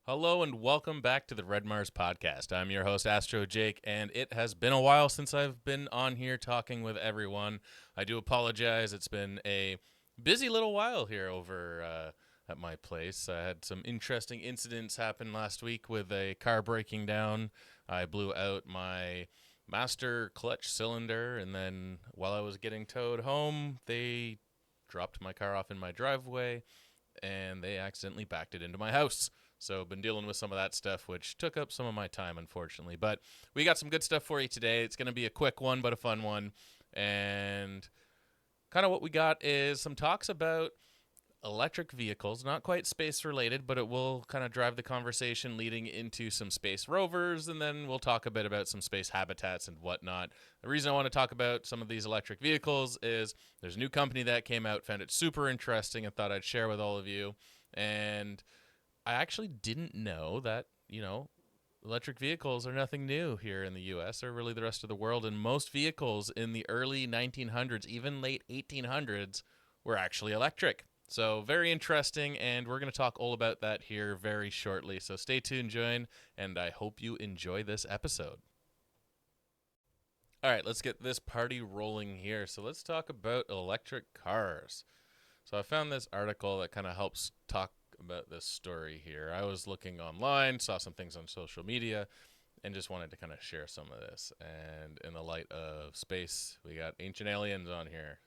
Hello and welcome back to the RedMars podcast. I'm your host, Astro Jake, and it has been a while since I've been on here talking with everyone. I do apologize. It's been a busy little while here over at my place. I had some interesting incidents happen last week with a car breaking down. I blew out my master clutch cylinder, and then while I was getting towed home, they dropped my car off in my driveway, and they accidentally backed it into my house. So been dealing with some of that stuff, which took up some of my time, unfortunately. But we got some good stuff for you today. It's going to be a quick one, but a fun one. And kind of what we got is some talks about electric vehicles, not quite space related, but it will kind of drive the conversation leading into some space rovers, and then we'll talk a bit about some space habitats and whatnot. The reason I want to talk about some of these electric vehicles is there's a new company that came out, found it super interesting, and thought I'd share with all of you. And I actually didn't know that, electric vehicles are nothing new here in the U.S. or really the rest of the world. And most vehicles in the early 1900s, even late 1800s, were actually electric. So very interesting, and we're going to talk all about that here very shortly. So stay tuned, join, and I hope you enjoy this episode. All right, let's get this party rolling here. So let's talk about electric cars. So I found this article that kind of helps talk about this story here. I was looking online, saw some things on social media, and just wanted to kind of share some of this. And in the light of space, we got Ancient Aliens on here.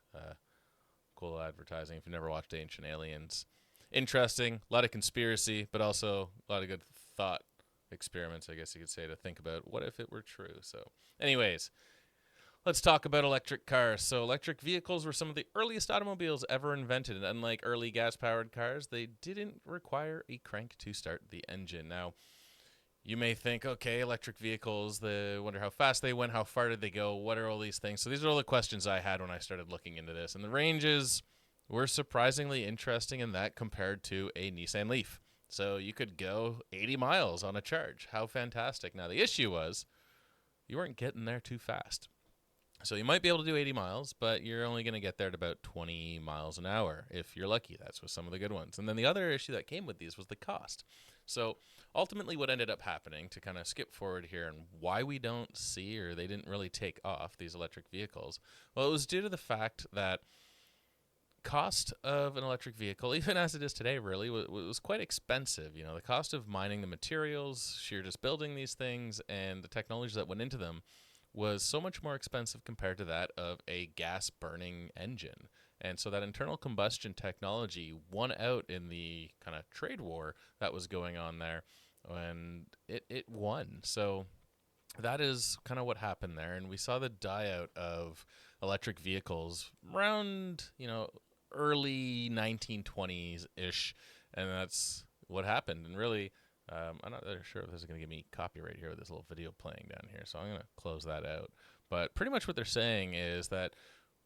Cool advertising if you've never watched Ancient Aliens. Interesting, a lot of conspiracy, but also a lot of good thought experiments, I guess you could say, to think about what if it were true. So anyways, let's talk about electric cars. So electric vehicles were some of the earliest automobiles ever invented. And unlike early gas-powered cars, they didn't require a crank to start the engine. Now, you may think, okay, electric vehicles, wonder how fast they went, how far did they go, what are all these things? So these are all the questions I had when I started looking into this. And the ranges were surprisingly interesting in that compared to a Nissan Leaf. So you could go 80 miles on a charge. How fantastic. Now, the issue was you weren't getting there too fast. So you might be able to do 80 miles, but you're only going to get there at about 20 miles an hour if you're lucky. That's with some of the good ones. And then the other issue that came with these was the cost. So ultimately what ended up happening, to kind of skip forward here and why we don't see, or they didn't really take off, these electric vehicles, well, it was due to the fact that cost of an electric vehicle, even as it is today, really was quite expensive. The cost of mining the materials, sheer just building these things, and the technology that went into them was so much more expensive compared to that of a gas-burning engine. And so that internal combustion technology won out in the kind of trade war that was going on there, and it won. So that is kind of what happened there, and we saw the die-out of electric vehicles around, early 1920s-ish, and that's what happened. And really, I'm not really sure if this is going to give me copyright here with this little video playing down here, so I'm going to close that out. But pretty much what they're saying is that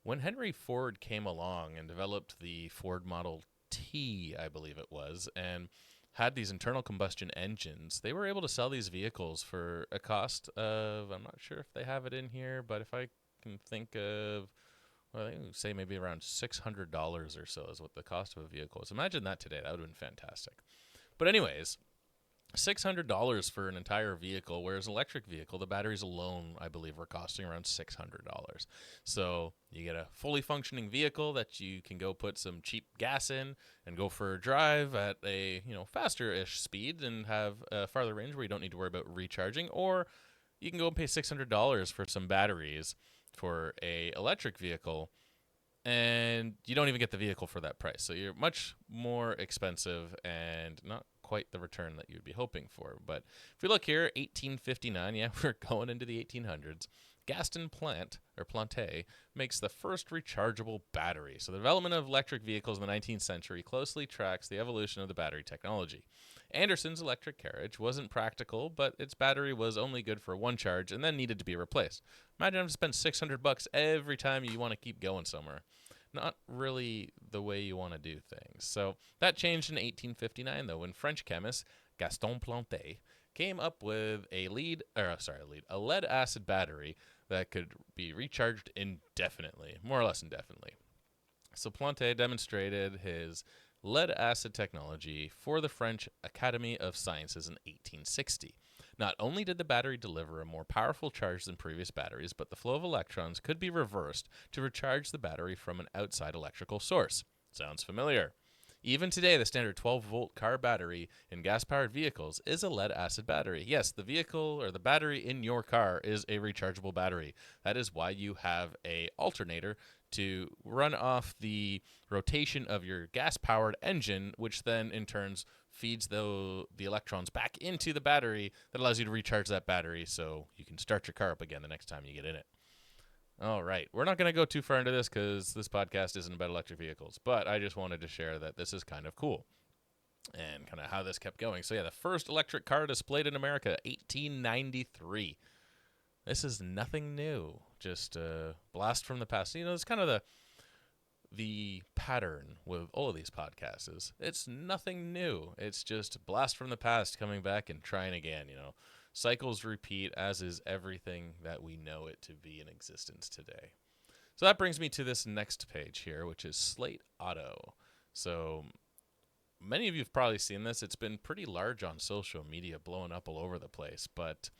when Henry Ford came along and developed the Ford Model T, I believe it was, and had these internal combustion engines, they were able to sell these vehicles for a cost of, I'm not sure if they have it in here, but if I can think of, well, I would say maybe around $600 or so is what the cost of a vehicle is. Imagine that today. That would have been fantastic. But anyways, $600 for an entire vehicle, whereas an electric vehicle, the batteries alone, I believe, were costing around $600. So you get a fully functioning vehicle that you can go put some cheap gas in and go for a drive at a faster-ish speed and have a farther range where you don't need to worry about recharging, or you can go and pay $600 for some batteries for a electric vehicle, and you don't even get the vehicle for that price. So you're much more expensive and not quite the return that you'd be hoping for. But if we look here, 1859, yeah, we're going into the 1800s. Gaston Plante makes the first rechargeable battery. So the development of electric vehicles in the 19th century closely tracks the evolution of the battery technology. Anderson's electric carriage wasn't practical, but its battery was only good for one charge and then needed to be replaced. Imagine having to spend $600 every time you want to keep going somewhere. Not really the way you want to do things. So that changed in 1859, though, when French chemist Gaston Plante came up with a lead acid battery that could be recharged indefinitely, more or less indefinitely. So Plante demonstrated his lead acid technology for the French Academy of Sciences in 1860. Not only did the battery deliver a more powerful charge than previous batteries, but the flow of electrons could be reversed to recharge the battery from an outside electrical source. Sounds familiar. Even today, the standard 12-volt car battery in gas-powered vehicles is a lead-acid battery. Yes, the vehicle or the battery in your car is a rechargeable battery. That is why you have an alternator to run off the rotation of your gas-powered engine, which then in turn feeds the electrons back into the battery that allows you to recharge that battery so you can start your car up again the next time you get in it. All right. We're not going to go too far into this because this podcast isn't about electric vehicles, but I just wanted to share that this is kind of cool and kind of how this kept going. So, yeah, the first electric car displayed in America, 1893. This is nothing new, just a blast from the past. You know, it's kind of the pattern with all of these podcasts is it's nothing new. It's just blast from the past coming back and trying again, you know. Cycles repeat, as is everything that we know it to be in existence today. So that brings me to this next page here, which is Slate Auto. So many of you have probably seen this. It's been pretty large on social media, blowing up all over the place. But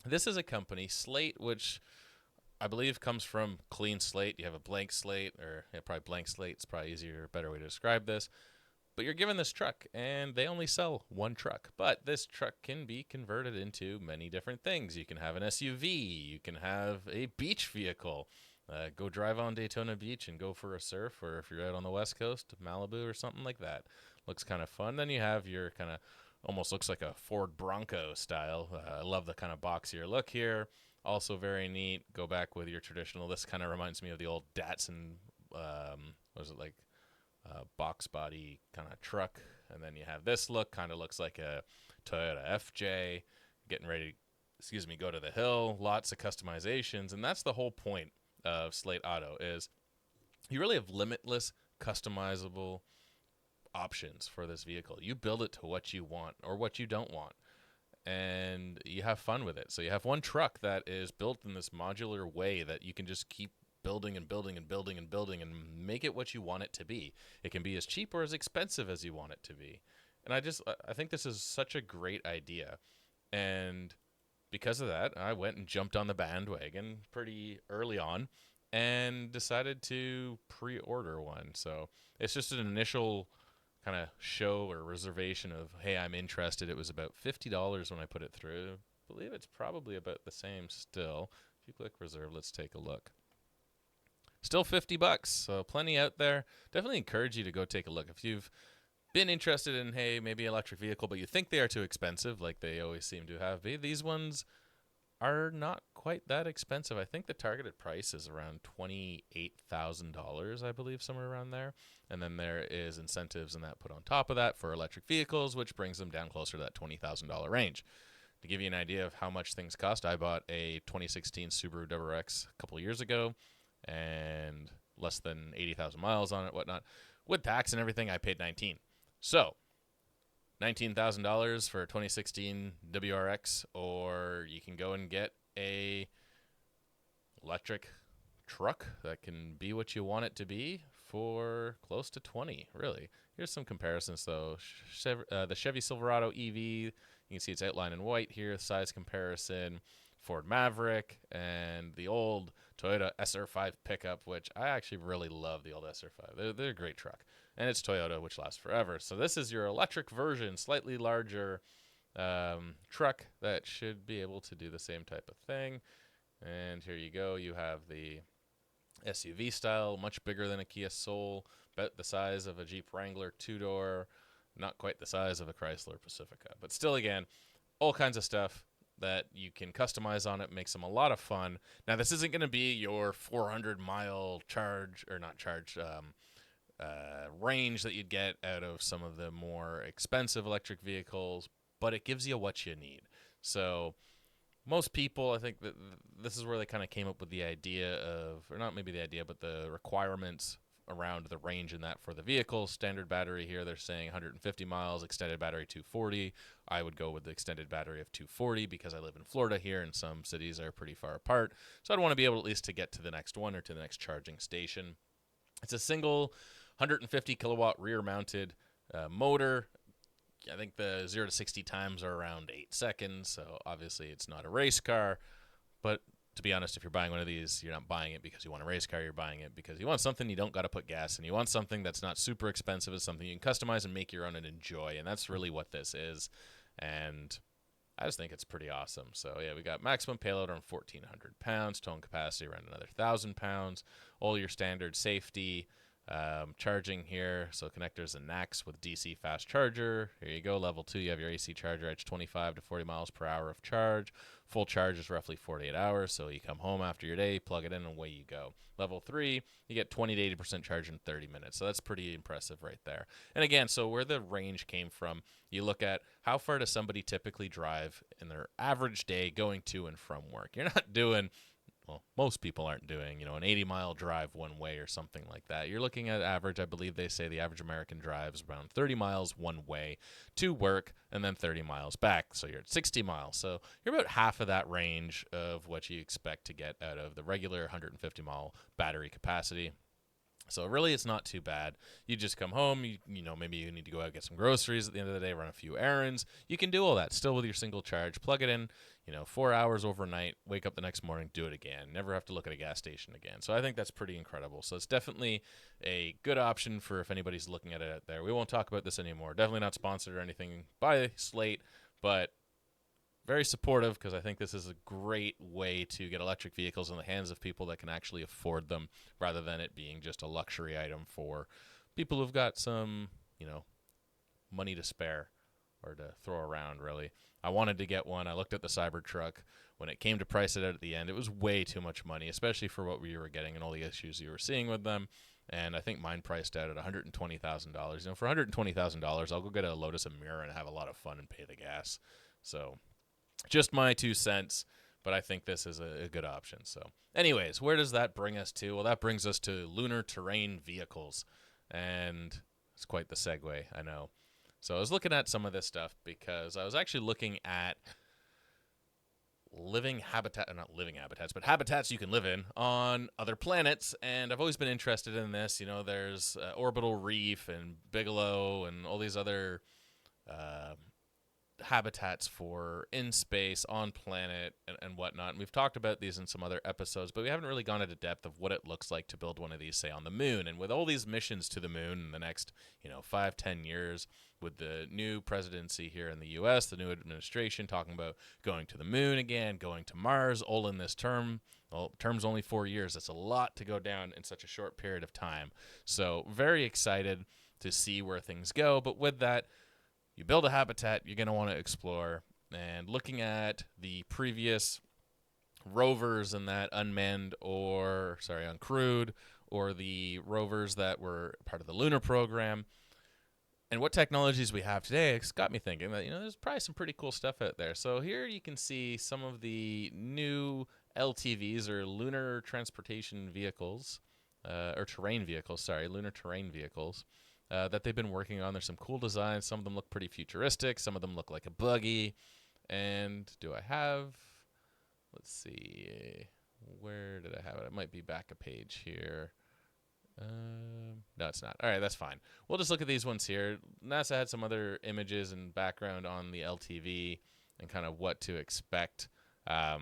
this is a company, Slate, which I believe comes from clean slate. You have a blank slate, or probably blank slate. It's probably easier, better way to describe this. But you're given this truck, and they only sell one truck. But this truck can be converted into many different things. You can have an SUV. You can have a beach vehicle. Go drive on Daytona Beach and go for a surf, or if you're out on the West Coast, Malibu or something like that. Looks kind of fun. Then you have your kind of, almost looks like a Ford Bronco style. I love the kind of boxier look here. Also very neat. Go back with your traditional. This kind of reminds me of the old Datsun, what was it like? Box body kind of truck, and then you have this look, kind of looks like a Toyota FJ, getting ready to, go to the hill. Lots of customizations, and that's the whole point of Slate Auto is you really have limitless customizable options for this vehicle. You build it to what you want or what you don't want, and you have fun with it. So you have one truck that is built in this modular way that you can just keep building and building and building and building and make it what you want it to be. It can be as cheap or as expensive as you want it to be. And I think this is such a great idea. And because of that, I went and jumped on the bandwagon pretty early on and decided to pre-order one. So it's just an initial kind of show or reservation of, hey, I'm interested. It was about $50 when I put it through. I believe it's probably about the same still. If you click reserve, let's take a look. Still $50, so plenty out there. Definitely encourage you to go take a look. If you've been interested in, hey, maybe electric vehicle, but you think they are too expensive, like they always seem to have been, these ones are not quite that expensive. I think the targeted price is around $28,000, I believe, somewhere around there. And then there is incentives and that put on top of that for electric vehicles, which brings them down closer to that $20,000 range. To give you an idea of how much things cost, I bought a 2016 Subaru WRX a couple years ago, and less than 80,000 miles on it, whatnot. With tax and everything, I paid $19,000. So, $19,000 for a 2016 WRX, or you can go and get a electric truck that can be what you want it to be for close to $20,000, really. Here's some comparisons, though. The Chevy Silverado EV, you can see it's outlined in white here, size comparison. Ford Maverick, and the old Toyota SR5 pickup, which I actually really love the old SR5. They're a great truck. And it's Toyota, which lasts forever. So this is your electric version, slightly larger truck that should be able to do the same type of thing. And here you go. You have the SUV style, much bigger than a Kia Soul, about the size of a Jeep Wrangler two-door, not quite the size of a Chrysler Pacifica. But still, again, all kinds of stuff that you can customize on it, makes them a lot of fun. Now, this isn't going to be your 400-mile range that you'd get out of some of the more expensive electric vehicles, but it gives you what you need. So most people, I think that this is where they kind of came up with the idea of, or not maybe the idea, but the requirements around the range in that for the vehicle. Standard battery here, they're saying 150 miles, extended battery 240. I would go with the extended battery of 240 because I live in Florida here and some cities are pretty far apart. So I'd want to be able at least to get to the next one or to the next charging station. It's a single 150 kilowatt rear mounted motor. I think the 0 to 60 times are around 8 seconds, so obviously it's not a race car. But to be honest, if you're buying one of these, you're not buying it because you want a race car. You're buying it because you want something you don't got to put gas in. You want something that's not super expensive. It's something you can customize and make your own and enjoy, and that's really what this is. And I just think it's pretty awesome. So, yeah, we got maximum payload around 1,400 pounds, towing capacity around another 1,000 pounds, all your standard safety, charging here. So, connectors and NACS with DC fast charger. Here you go. Level 2, you have your AC charger at 25 to 40 miles per hour of charge. Full charge is roughly 48 hours. So, you come home after your day, plug it in, and away you go. Level 3, you get 20 to 80% charge in 30 minutes. So, that's pretty impressive right there. And again, so where the range came from, you look at how far does somebody typically drive in their average day going to and from work. You're not doing, well, most people aren't doing, an 80-mile drive one way or something like that. You're looking at average. I believe they say the average American drives around 30 miles one way to work and then 30 miles back. So you're at 60 miles. So you're about half of that range of what you expect to get out of the regular 150-mile battery capacity. So really, it's not too bad. You just come home, maybe you need to go out and get some groceries at the end of the day, run a few errands. You can do all that still with your single charge. Plug it in, 4 hours overnight, wake up the next morning, do it again. Never have to look at a gas station again. So I think that's pretty incredible. So it's definitely a good option for if anybody's looking at it out there. We won't talk about this anymore. Definitely not sponsored or anything by Slate, but very supportive because I think this is a great way to get electric vehicles in the hands of people that can actually afford them rather than it being just a luxury item for people who've got some, money to spare or to throw around, really. I wanted to get one. I looked at the Cybertruck. When it came to price it out at the end, it was way too much money, especially for what we were getting and all the issues you were seeing with them. And I think mine priced out at $120,000. For $120,000, I'll go get a Lotus Emira and have a lot of fun and pay the gas. So just my 2 cents, but I think this is a good option. So anyways, where does that bring us to? Well, that brings us to Lunar Terrain Vehicles, and it's quite the segue, I know. So I was looking at some of this stuff because I was actually looking at not living habitats, but habitats you can live in on other planets, and I've always been interested in this. There's Orbital Reef and Bigelow and all these other habitats for in space, on planet, and whatnot. And we've talked about these in some other episodes, but we haven't really gone into depth of what it looks like to build one of these, say, on the moon. And with all these missions to the moon in the next, 5-10 years, with the new presidency here in the U.S., the new administration talking about going to the moon again, going to Mars, all in this term. Well, term's only 4 years. That's a lot to go down in such a short period of time. So very excited to see where things go. But with that, you build a habitat you're going to want to explore, and looking at the previous rovers and that uncrewed, or the rovers that were part of the lunar program, and what technologies we have today, it's got me thinking that, there's probably some pretty cool stuff out there. So here you can see some of the new LTVs, or lunar transportation vehicles, lunar terrain vehicles. That they've been working on. There's some cool designs. Some of them look pretty futuristic. Some of them look like a buggy. And let's see, where did I have it? It might be back a page here. No, it's not. All right, that's fine. We'll just look at these ones here. NASA had some other images and background on the LTV and kind of what to expect. But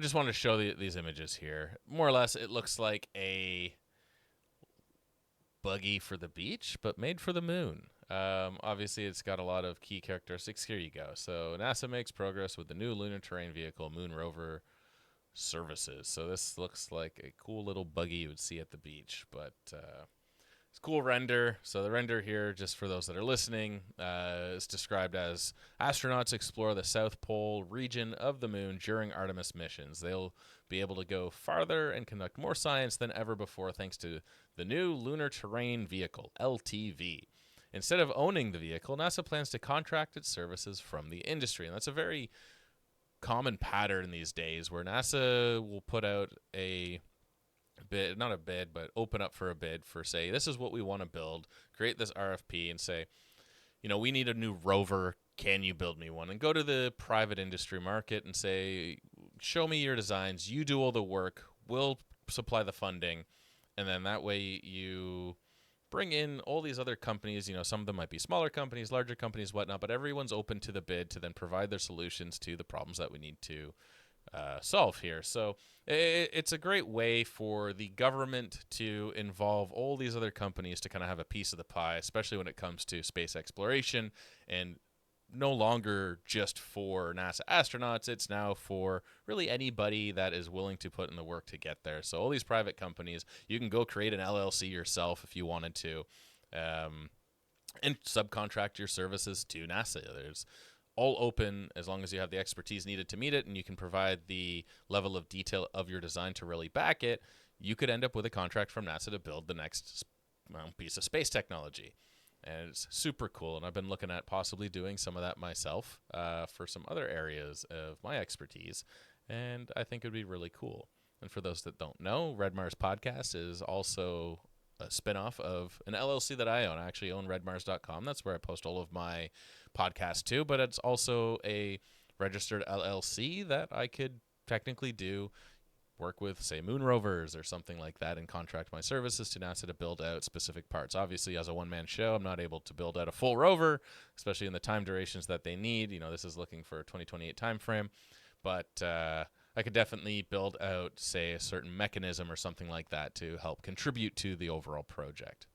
just wanted to show these images here. More or less, it looks like a buggy for the beach, but made for the moon. Obviously, it's got a lot of key characteristics. Here you go. So NASA makes progress with the new Lunar Terrain Vehicle Moon Rover services. So this looks like a cool little buggy you would see at the beach, but it's a cool render. So the render here, just for those that are listening, is described as astronauts explore the South Pole region of the moon during Artemis missions. They'll be able to go farther and conduct more science than ever before thanks to the new Lunar Terrain Vehicle, LTV. Instead of owning the vehicle, NASA plans to contract its services from the industry. And that's a very common pattern these days, where NASA will put out open up for a bid for, say, this is what we want to build, create this RFP and say, we need a new rover. Can you build me one? And go to the private industry market and say, show me your designs. You do all the work. We'll supply the funding. And then that way you bring in all these other companies. Some of them might be smaller companies, larger companies, whatnot, but everyone's open to the bid to then provide their solutions to the problems that we need to solve here. So it's a great way for the government to involve all these other companies to kind of have a piece of the pie, especially when it comes to space exploration, and no longer just for NASA astronauts. It's now for really anybody that is willing to put in the work to get there. So all these private companies, you can go create an LLC yourself if you wanted to, and subcontract your services to NASA. There's all open as long as you have the expertise needed to meet it, and you can provide the level of detail of your design to really back it. You could end up with a contract from NASA to build the next piece of space technology. And it's super cool. And I've been looking at possibly doing some of that myself for some other areas of my expertise. And I think it would be really cool. And for those that don't know, RedMars Podcast is also a spinoff of an LLC that I own. I actually own RedMars.com. That's where I post all of my podcasts too. But it's also a registered LLC that I could technically do work with, say, moon rovers or something like that, and contract my services to NASA to build out specific parts. Obviously, as a one-man show, I'm not able to build out a full rover, especially in the time durations that they need. This is looking for a 2028 time frame, but I could definitely build out, say, a certain mechanism or something like that to help contribute to the overall project.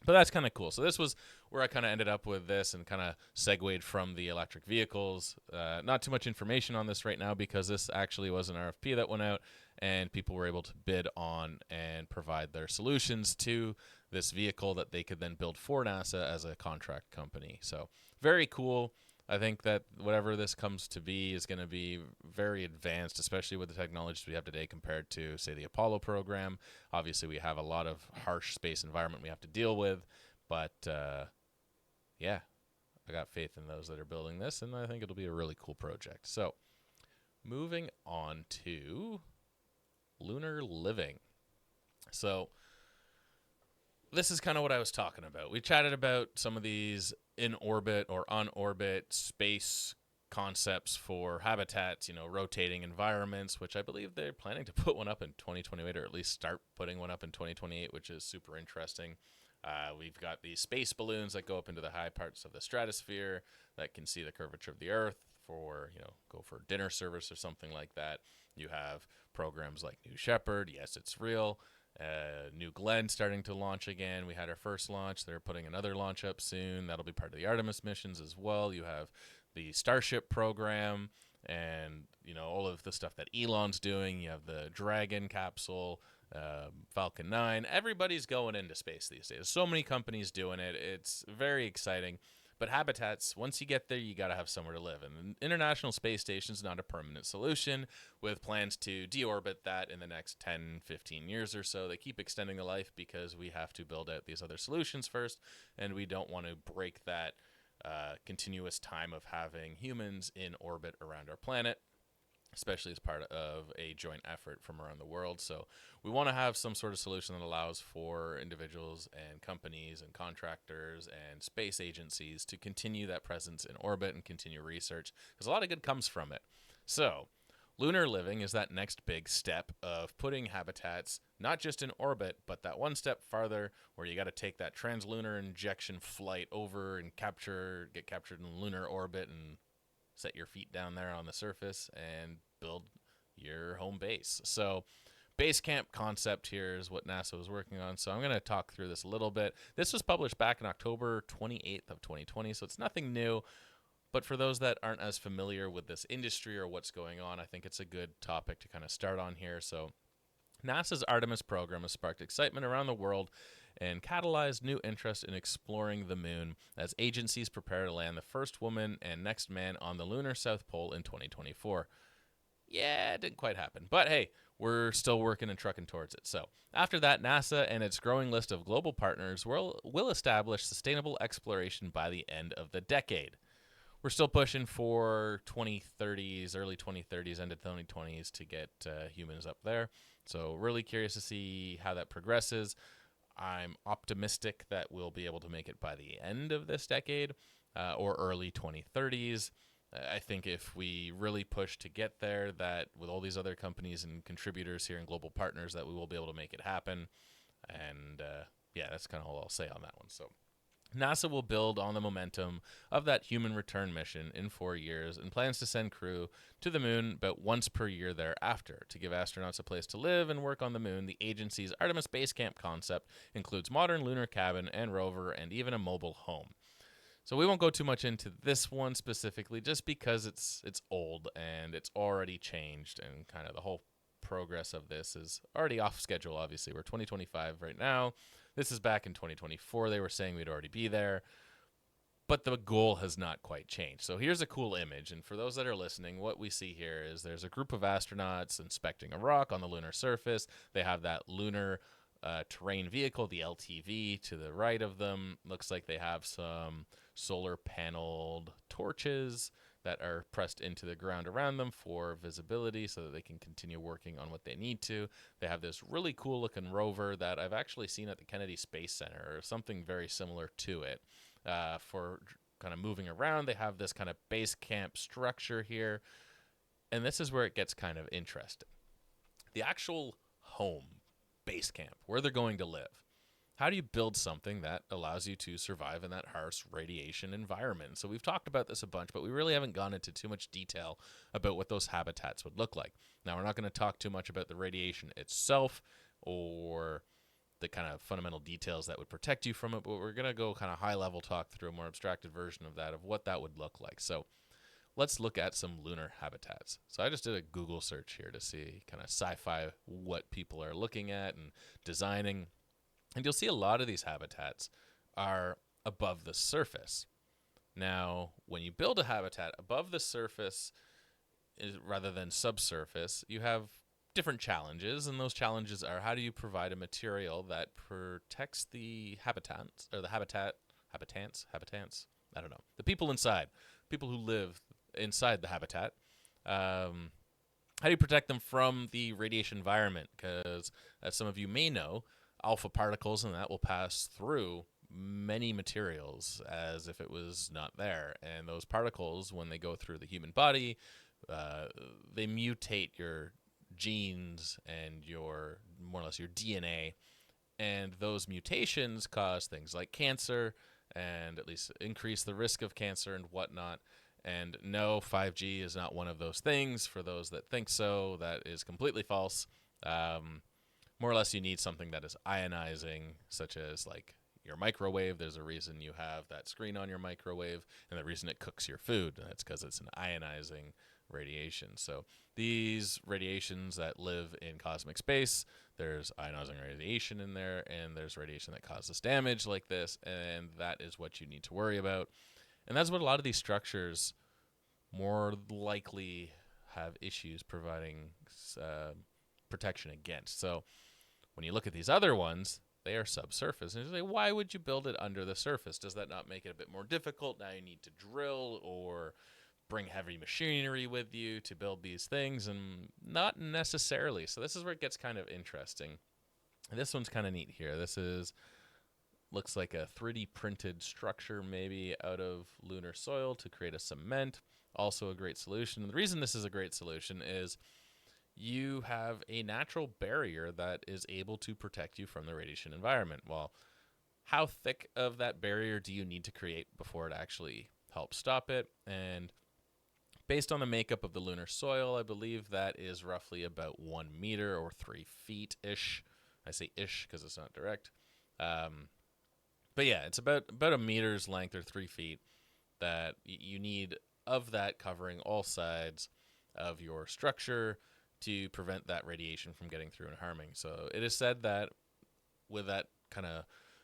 But that's kind of cool. So this was where I kind of ended up with this and kind of segued from the electric vehicles. Not too much information on this right now because this actually was an RFP that went out and people were able to bid on and provide their solutions to this vehicle that they could then build for NASA as a contract company. So very cool. I think that whatever this comes to be is going to be very advanced, especially with the technologies we have today compared to, say, the Apollo program. Obviously, we have a lot of harsh space environment we have to deal with, but yeah, I got faith in those that are building this, and I think it'll be a really cool project. So moving on to lunar living. So this is kind of what I was talking about. We chatted about some of these in orbit or on orbit space concepts for habitats, rotating environments, which I believe they're planning to put one up in 2028, or at least start putting one up in 2028, which is super interesting. We've got these space balloons that go up into the high parts of the stratosphere that can see the curvature of the Earth for, go for dinner service or something like that. You have programs like New Shepard. Yes, it's real. New Glenn starting to launch again. We had our first launch. They're putting another launch up soon. That'll be part of the Artemis missions as well. You have the Starship program and, all of the stuff that Elon's doing. You have the Dragon capsule, Falcon 9. Everybody's going into space these days. So many companies doing it. It's very exciting. But habitats, once you get there, you got to have somewhere to live. And the International Space Station is not a permanent solution, with plans to deorbit that in the next 10, 15 years or so. They keep extending the life because we have to build out these other solutions first, and we don't want to break that continuous time of having humans in orbit around our planet, especially as part of a joint effort from around the world. So we want to have some sort of solution that allows for individuals and companies and contractors and space agencies to continue that presence in orbit and continue research, because a lot of good comes from it. So lunar living is that next big step of putting habitats not just in orbit, but that one step farther where you got to take that translunar injection flight over and get captured in lunar orbit and set your feet down there on the surface and build your home base. So base camp concept here is what NASA was working on. So I'm going to talk through this a little bit. This was published back in October 28th of 2020, so it's nothing new. But for those that aren't as familiar with this industry or what's going on, I think it's a good topic to kind of start on here. So NASA's Artemis program has sparked excitement around the world and catalyzed new interest in exploring the moon as agencies prepare to land the first woman and next man on the lunar South Pole in 2024. Yeah, it didn't quite happen. But hey, we're still working and trucking towards it. So after that, NASA and its growing list of global partners will establish sustainable exploration by the end of the decade. We're still pushing for 2030s, early 2030s, end of 2020s to get humans up there. So really curious to see how that progresses. I'm optimistic that we'll be able to make it by the end of this decade or early 2030s. I think if we really push to get there, that with all these other companies and contributors here and global partners, that we will be able to make it happen. And yeah, that's kind of all I'll say on that one. So NASA will build on the momentum of that human return mission in 4 years and plans to send crew to the moon about once per year thereafter. To give astronauts a place to live and work on the moon, the agency's Artemis Base Camp concept includes modern lunar cabin and rover and even a mobile home. So we won't go too much into this one specifically, just because it's old and it's already changed, and kind of the whole progress of this is already off schedule. Obviously, we're 2025 right now. This is back in 2024. They were saying we'd already be there, but the goal has not quite changed. So here's a cool image, and for those that are listening, what we see here is there's a group of astronauts inspecting a rock on the lunar surface. They have that Lunar Terrain Vehicle, the LTV, to the right of them. Looks like they have some solar paneled torches that are pressed into the ground around them for visibility so that they can continue working on what they need to. They have this really cool looking rover that I've actually seen at the Kennedy Space Center, or something very similar to it, for kind of moving around. They have this kind of base camp structure here, and this is where it gets kind of interesting. The actual home, base camp, where they're going to live. How do you build something that allows you to survive in that harsh radiation environment? So we've talked about this a bunch, but we really haven't gone into too much detail about what those habitats would look like. Now, we're not going to talk too much about the radiation itself or the kind of fundamental details that would protect you from it, but we're going to go kind of high level talk through a more abstracted version of that, of what that would look like. So let's look at some lunar habitats. So I just did a Google search here to see kind of sci-fi what people are looking at and designing. And you'll see a lot of these habitats are above the surface. Now, when you build a habitat above the surface rather than subsurface, you have different challenges, and those challenges are: how do you provide a material that protects the habitants, or the habitants, I don't know, the people inside, people who live inside the habitat. How do you protect them from the radiation environment? Because, as some of you may know, alpha particles and that will pass through many materials as if it was not there. And those particles, when they go through the human body, they mutate your genes and your, more or less, your DNA. And those mutations cause things like cancer, and at least increase the risk of cancer and whatnot. And no, 5G is not one of those things. For those that think so, that is completely false. More or less, you need something that is ionizing, such as like your microwave. There's a reason you have that screen on your microwave, and the reason it cooks your food, and that's because it's an ionizing radiation. So these radiations that live in cosmic space, there's ionizing radiation in there, and there's radiation that causes damage like this, and that is what you need to worry about. And that's what a lot of these structures more likely have issues providing protection against. So when you look at these other ones, they are subsurface. And you say, why would you build it under the surface? Does that not make it a bit more difficult? Now you need to drill or bring heavy machinery with you to build these things, and not necessarily. So this is where it gets kind of interesting. And this one's kind of neat here. This looks like a 3D printed structure, maybe out of lunar soil, to create a cement. Also a great solution. And the reason this is a great solution is you have a natural barrier that is able to protect you from the radiation environment. Well, how thick of that barrier do you need to create before it actually helps stop it? And based on the makeup of the lunar soil, I believe that is roughly about 1 meter or 3 feet-ish. I say ish because it's not direct. But yeah, it's about a meter's length, or 3 feet, that you need of that covering all sides of your structure to prevent that radiation from getting through and harming. So it is said that with that kind of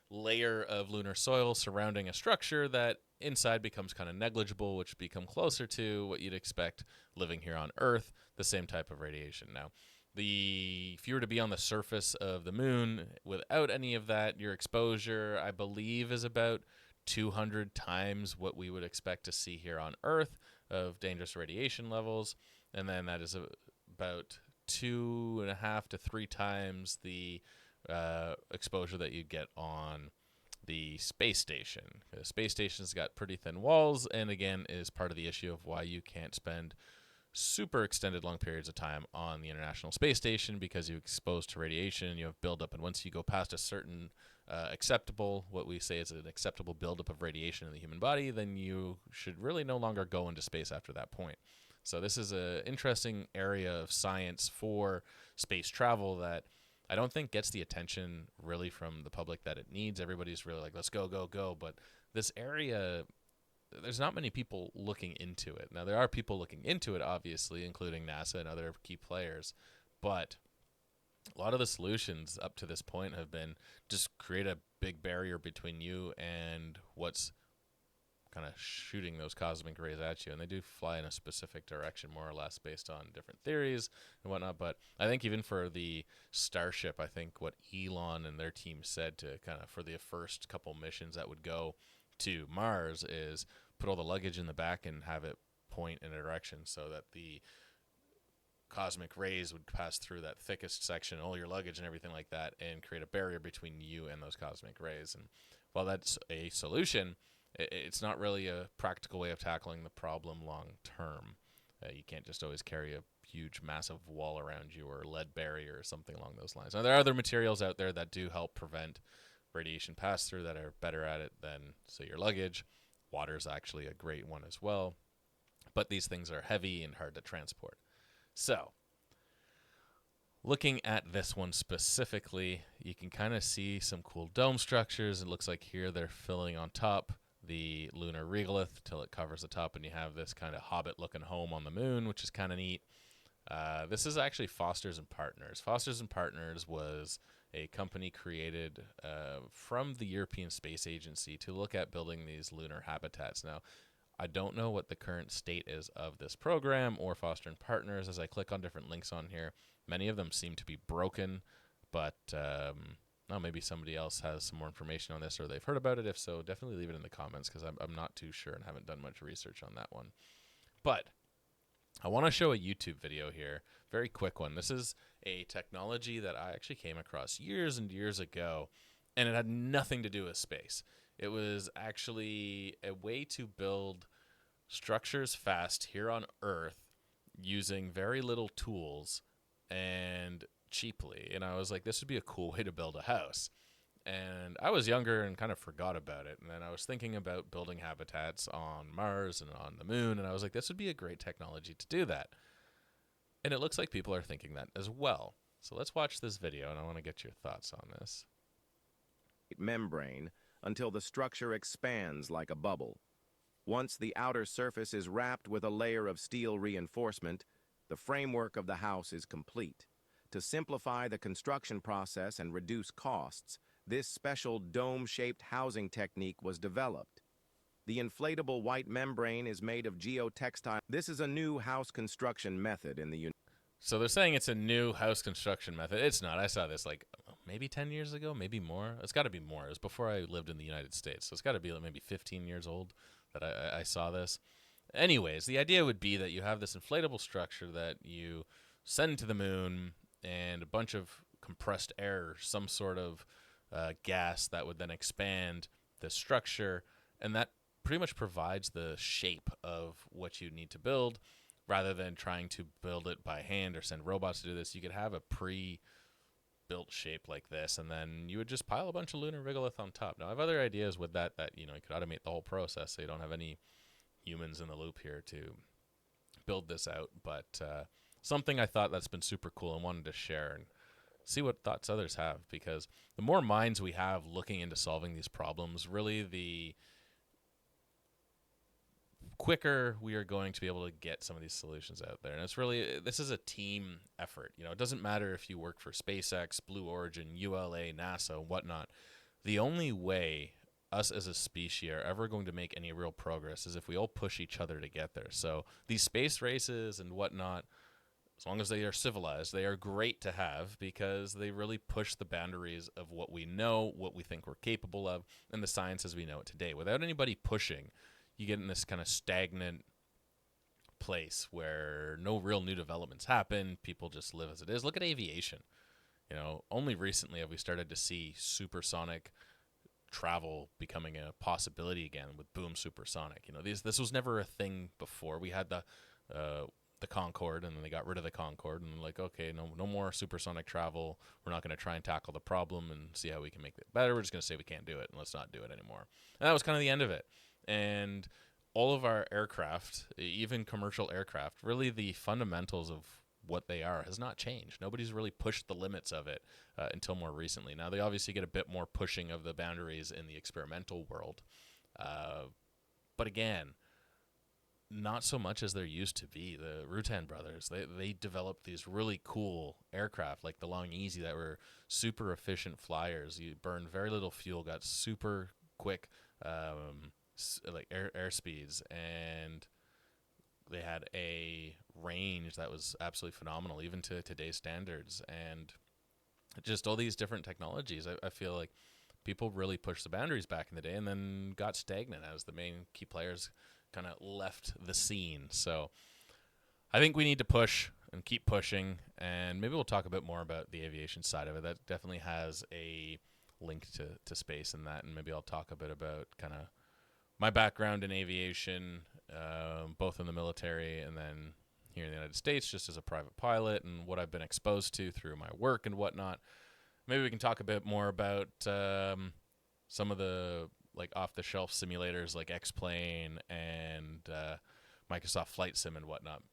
layer of lunar soil surrounding a structure, that inside becomes kind of negligible, which become closer to what you'd expect living here on Earth, the same type of radiation. Now, if you were to be on the surface of the moon without any of that, your exposure, I believe, is about 200 times what we would expect to see here on Earth of dangerous radiation levels. And then that is about 2.5 to 3 times the exposure that you get on the space station. The space station's got pretty thin walls, and again, is part of the issue of why you can't spend super extended long periods of time on the International Space Station because you're exposed to radiation, you have buildup, and once you go past a certain acceptable, what we say is an acceptable buildup of radiation in the human body, then you should really no longer go into space after that point. So this is an interesting area of science for space travel that I don't think gets the attention really from the public that it needs. Everybody's really like, let's go, go, go. But this area, there's not many people looking into it. Now, there are people looking into it, obviously, including NASA and other key players. But a lot of the solutions up to this point have been just create a big barrier between you and what's kind of shooting those cosmic rays at you. And they do fly in a specific direction, more or less, based on different theories and whatnot. But I think even for the Starship, I think what Elon and their team said to kind of for the first couple missions that would go to Mars is put all the luggage in the back and have it point in a direction so that the cosmic rays would pass through that thickest section, all your luggage and everything like that, and create a barrier between you and those cosmic rays. And while that's a solution, it's not really a practical way of tackling the problem long term. You can't just always carry a huge, massive wall around you or a lead barrier or something along those lines. Now, there are other materials out there that do help prevent radiation pass through that are better at it than, say, your luggage. Water is actually a great one as well. But these things are heavy and hard to transport. So, looking at this one specifically, you can kind of see some cool dome structures. It looks like here they're filling on top the lunar regolith till it covers the top, and you have this kind of hobbit-looking home on the moon, which is kind of neat. This is actually Foster's and Partners. Foster's and Partners was a company created from the European Space Agency to look at building these lunar habitats. Now, I don't know what the current state is of this program or Foster and Partners. As I click on different links on here, many of them seem to be broken, but maybe somebody else has some more information on this or they've heard about it. If so, definitely leave it in the comments because I'm not too sure and haven't done much research on that one. But I want to show a YouTube video here, very quick one. This is a technology that I actually came across years and years ago, and it had nothing to do with space. It was actually a way to build structures fast here on Earth using very little tools and cheaply. And I was like, this would be a cool way to build a house. And I was younger and kind of forgot about it. And then I was thinking about building habitats on Mars and on the moon. And I was like, this would be a great technology to do that. And it looks like people are thinking that as well. So let's watch this video, and I want to get your thoughts on this. Membrane until the structure expands like a bubble. Once the outer surface is wrapped with a layer of steel reinforcement, the framework of the house is complete. To simplify the construction process and reduce costs, this special dome-shaped housing technique was developed. The inflatable white membrane is made of geotextile. This is a new house construction method in the United States. So they're saying it's a new house construction method. It's not. I saw this like maybe 10 years ago, maybe more. It's got to be more. It was before I lived in the United States. So it's got to be like maybe 15 years old that I saw this. Anyways, the idea would be that you have this inflatable structure that you send to the moon and a bunch of compressed air, some sort of gas that would then expand the structure. And that pretty much provides the shape of what you need to build. Rather than trying to build it by hand or send robots to do this, you could have a pre-built shape like this, and then you would just pile a bunch of lunar regolith on top. Now, I have other ideas with that you could automate the whole process so you don't have any humans in the loop here to build this out. But something I thought that's been super cool and wanted to share and see what thoughts others have, because the more minds we have looking into solving these problems, really the quicker we are going to be able to get some of these solutions out there. And it's really, this is a team effort. It doesn't matter if you work for SpaceX, Blue Origin, ULA, NASA, whatnot. The only way us as a species are ever going to make any real progress is if we all push each other to get there. So these space races and whatnot, as long as they are civilized, they are great to have because they really push the boundaries of what we know, what we think we're capable of, and the science as we know it today. Without anybody pushing, you get in this kind of stagnant place where no real new developments happen. People just live as it is. Look at aviation. Only recently have we started to see supersonic travel becoming a possibility again with boom supersonic. This was never a thing before. We had the the Concorde, and then they got rid of the Concorde, and like, okay, no more supersonic travel. We're not going to try and tackle the problem and see how we can make it better. We're just going to say we can't do it, and let's not do it anymore. And that was kind of the end of it. And all of our aircraft, even commercial aircraft, really the fundamentals of what they are has not changed. Nobody's really pushed the limits of it until more recently. Now, they obviously get a bit more pushing of the boundaries in the experimental world. But again, not so much as there used to be. The Rutan brothers, they developed these really cool aircraft like the Long Easy that were super efficient flyers. You burned very little fuel, got super quick like air speeds, and they had a range that was absolutely phenomenal, even to today's standards. And just all these different technologies, I feel like people really pushed the boundaries back in the day and then got stagnant as the main key players kind of left the scene. So I think we need to push and keep pushing, and maybe we'll talk a bit more about the aviation side of it. That definitely has a link to space in that, and maybe I'll talk a bit about kind of my background in aviation, both in the military and then here in the United States just as a private pilot, and what I've been exposed to through my work and whatnot. Maybe we can talk a bit more about some of the like off-the-shelf simulators like X-Plane and Microsoft Flight Sim and whatnot.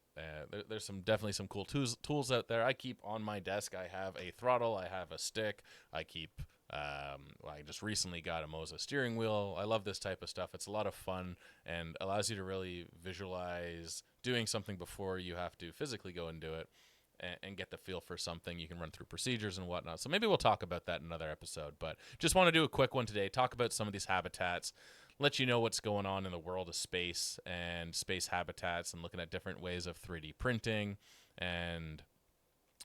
There's definitely some cool tools out there. I keep on my desk. I have a throttle. I have a stick. I keep. I just recently got a Moza steering wheel. I love this type of stuff. It's a lot of fun and allows you to really visualize doing something before you have to physically go and do it, and get the feel for something. You can run through procedures and whatnot. So maybe we'll talk about that in another episode. But just want to do a quick one today, talk about some of these habitats, let you know what's going on in the world of space and space habitats, and looking at different ways of 3D printing and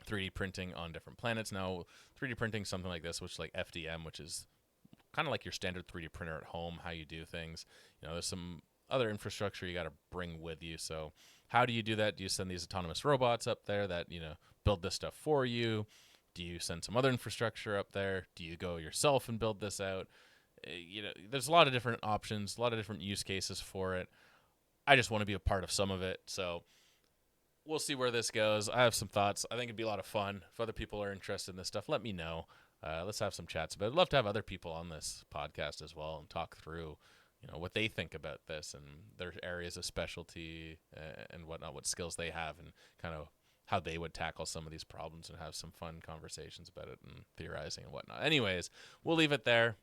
3D printing on different planets. Now, 3D printing something like this, which is like FDM, which is kind of like your standard 3D printer at home, how you do things. There's some other infrastructure you got to bring with you. So how do you do that? Do you send these autonomous robots up there that, build this stuff for you? Do you send some other infrastructure up there? Do you go yourself and build this out? There's a lot of different options, a lot of different use cases for it. I just want to be a part of some of it. So we'll see where this goes. I have some thoughts. I think it'd be a lot of fun. If other people are interested in this stuff, let me know. Let's have some chats about it. I'd love to have other people on this podcast as well and talk through what they think about this and their areas of specialty and whatnot, what skills they have, and kind of how they would tackle some of these problems, and have some fun conversations about it and theorizing and whatnot. Anyways, we'll leave it there.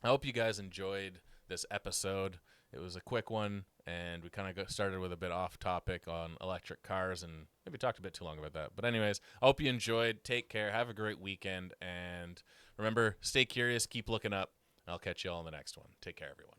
I hope you guys enjoyed this episode. It was a quick one, and we kind of got started with a bit off topic on electric cars, and maybe talked a bit too long about that. But anyways, I hope you enjoyed. Take care. Have a great weekend. And remember, stay curious. Keep looking up. I'll catch you all in the next one. Take care, everyone.